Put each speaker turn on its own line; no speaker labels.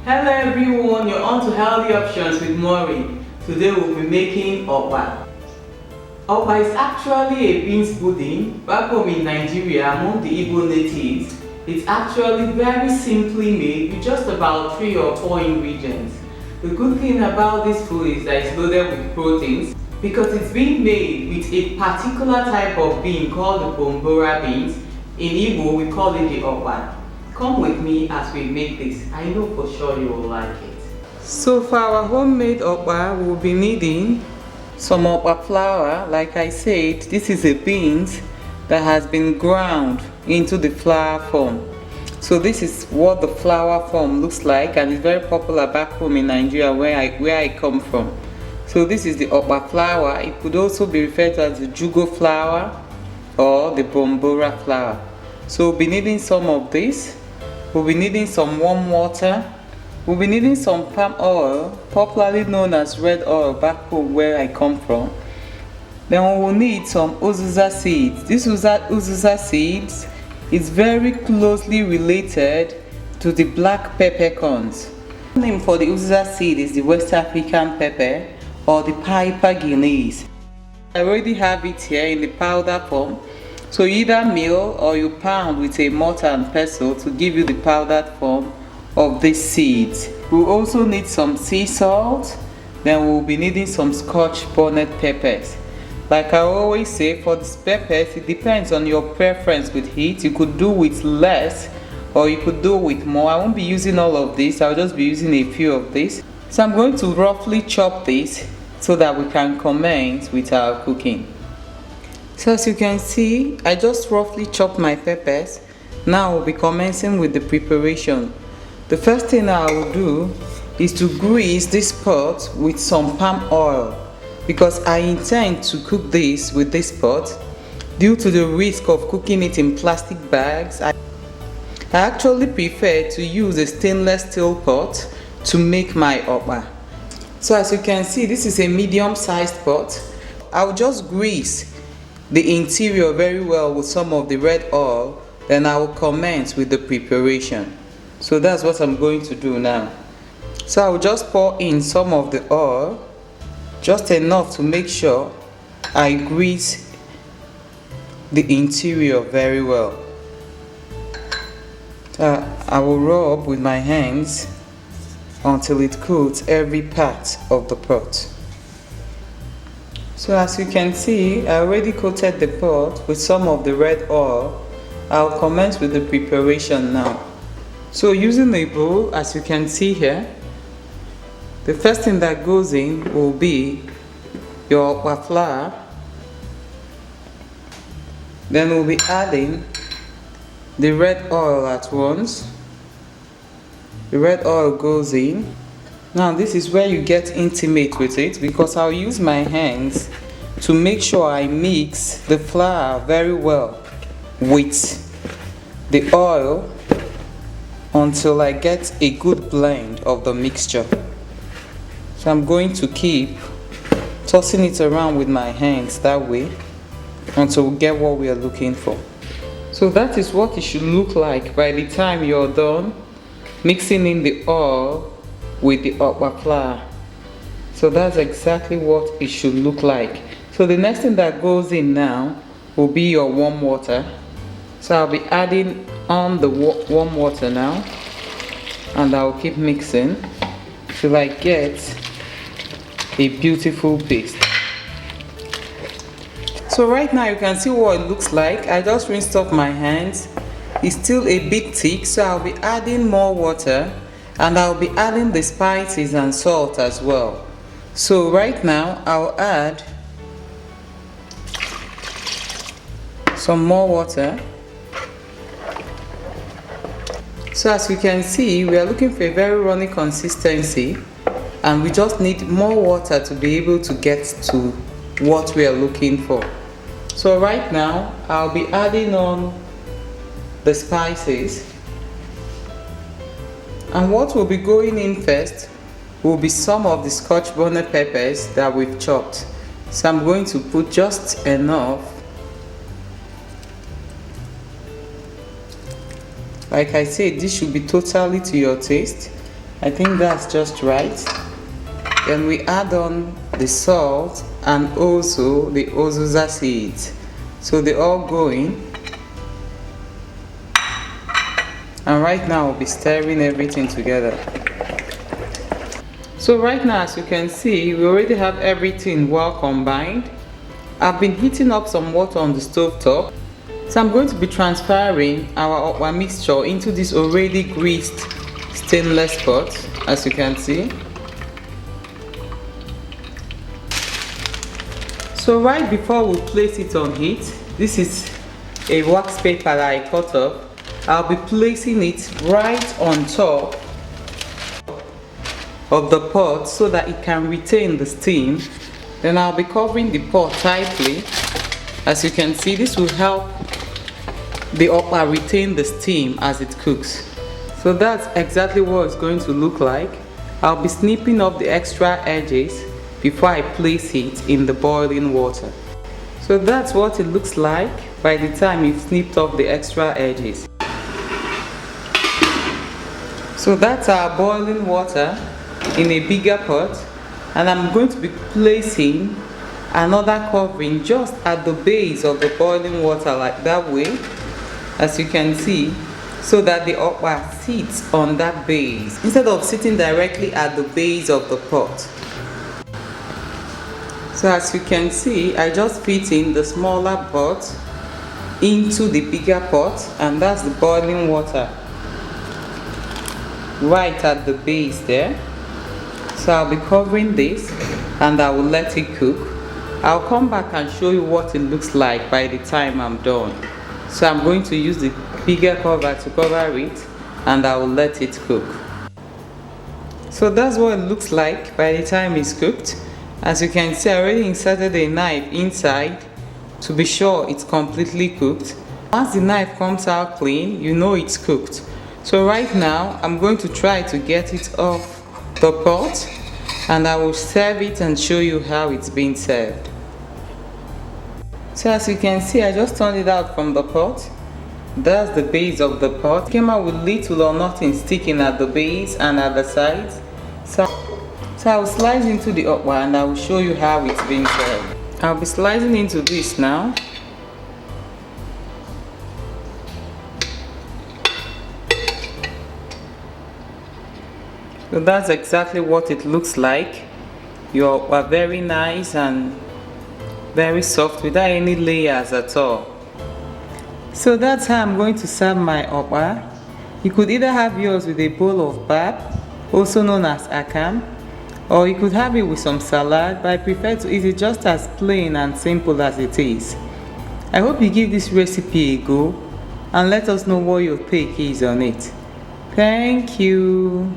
Hello everyone, you're on to Healthy Options with Maureen. Today we'll be making Okpa. Okpa is actually a beans pudding. Back home in Nigeria among the Igbo natives, it's actually very simply made with just about 3 or 4 ingredients. The good thing about this food is that it's loaded with proteins because it's being made with a particular type of bean called the bombora beans. In Igbo we call it the Okpa. Come with me as we make this. I know for sure you will like it. So for our homemade Okpa, we'll be needing some Okpa flour. Like I said, this is a beans that has been ground into the flour form. So this is what the flour form looks like, and it's very popular back home in Nigeria where I come from. So this is the Okpa flour. It could also be referred to as the jugo flour or the bombora flour. So we'll be needing some of this. We'll be needing some warm water. We'll be needing some palm oil, popularly known as red oil back home where I come from. Then we will need some uziza seeds. This uziza seeds is very closely related to the black peppercorns. The name for the uziza seed is the West African pepper or the Piper Guineas. I already have it here in the powder form. So you either mill or you pound with a mortar and pestle to give you the powdered form of these seeds. We'll also need some sea salt. Then we'll be needing some Scotch bonnet peppers. Like I always say, for these peppers, it depends on your preference with heat. You could do with less or you could do with more. I won't be using all of this. I'll just be using a few of this. So I'm going to roughly chop this so that we can commence with our cooking. So as you can see, I just roughly chopped my peppers. Now we'll be commencing with the preparation. The first thing I will do is to grease this pot with some palm oil because I intend to cook this with this pot. Due to the risk of cooking it in plastic bags, I actually prefer to use a stainless steel pot to make my Okpa. So as you can see, this is a medium-sized pot. I'll just grease the interior very well with some of the red oil, then I will commence with the preparation. So that's what I'm going to do now. So I will just pour in some of the oil, just enough to make sure I grease the interior very well. I will rub with my hands until it coats every part of the pot. So as you can see, I already coated the pot with some of the red oil. I'll commence with the preparation now. So using a bowl, as you can see here, the first thing that goes in will be your Okpa flour. Then we'll be adding the red oil at once. The red oil goes in. Now this is where you get intimate with it because I'll use my hands to make sure I mix the flour very well with the oil until I get a good blend of the mixture. So I'm going to keep tossing it around with my hands that way until we get what we are looking for. So that is what it should look like by the time you're done mixing in the oil with the Okpa flour. So that's exactly what it should look like. So the next thing that goes in now will be your warm water. So I'll be adding on the warm water now, and I'll keep mixing till I get a beautiful paste. So right now you can see what it looks like. I just rinsed off my hands. It's still a bit thick, so I'll be adding more water. And I'll be adding the spices and salt as well. So right now I'll add some more water. So as you can see, we are looking for a very runny consistency, and we just need more water to be able to get to what we are looking for. So right now I'll be adding on the spices. And what will be going in first will be some of the Scotch bonnet peppers that we've chopped. So I'm going to put just enough. Like I said, this should be totally to your taste. I think that's just right. Then we add on the salt and also the uziza seeds. So they all go in. And right now we'll be stirring everything together. So right now, as you can see, we already have everything well combined. I've been heating up some water on the stove top. So I'm going to be transferring our okpa mixture into this already greased stainless pot, as you can see. So right before we place it on heat, this is a wax paper that I cut up. I'll be placing it right on top of the pot so that it can retain the steam. Then I'll be covering the pot tightly. As you can see, this will help the okpa retain the steam as it cooks. So that's exactly what it's going to look like. I'll be snipping off the extra edges before I place it in the boiling water. So that's what it looks like by the time you've snipped off the extra edges. So that's our boiling water in a bigger pot, and I'm going to be placing another covering just at the base of the boiling water, like that way, as you can see, so that the okpa sits on that base instead of sitting directly at the base of the pot. So as you can see, I just fit in the smaller pot into the bigger pot, and that's the boiling water right at the base there. So I'll be covering this and I will let it cook. I'll come back and show you what it looks like by the time I'm done. So I'm going to use the bigger cover to cover it and I will let it cook. So that's what it looks like by the time it's cooked. As you can see, I already inserted a knife inside to be sure it's completely cooked. Once the knife comes out clean, you know it's cooked. So right now, I'm going to try to get it off the pot and I will serve it and show you how it's being served. So as you can see, I just turned it out from the pot. That's the base of the pot. It came out with little or nothing sticking at the base and at the sides. So I will slice into the okpa and I will show you how it's being served. I'll be slicing into this now. So that's exactly what it looks like. Your okpa very nice and very soft without any layers at all. So that's how I'm going to serve my okpa. You could either have yours with a bowl of pap, also known as akam, or you could have it with some salad, but I prefer to eat it just as plain and simple as it is. I hope you give this recipe a go and let us know what your take is on it. Thank you.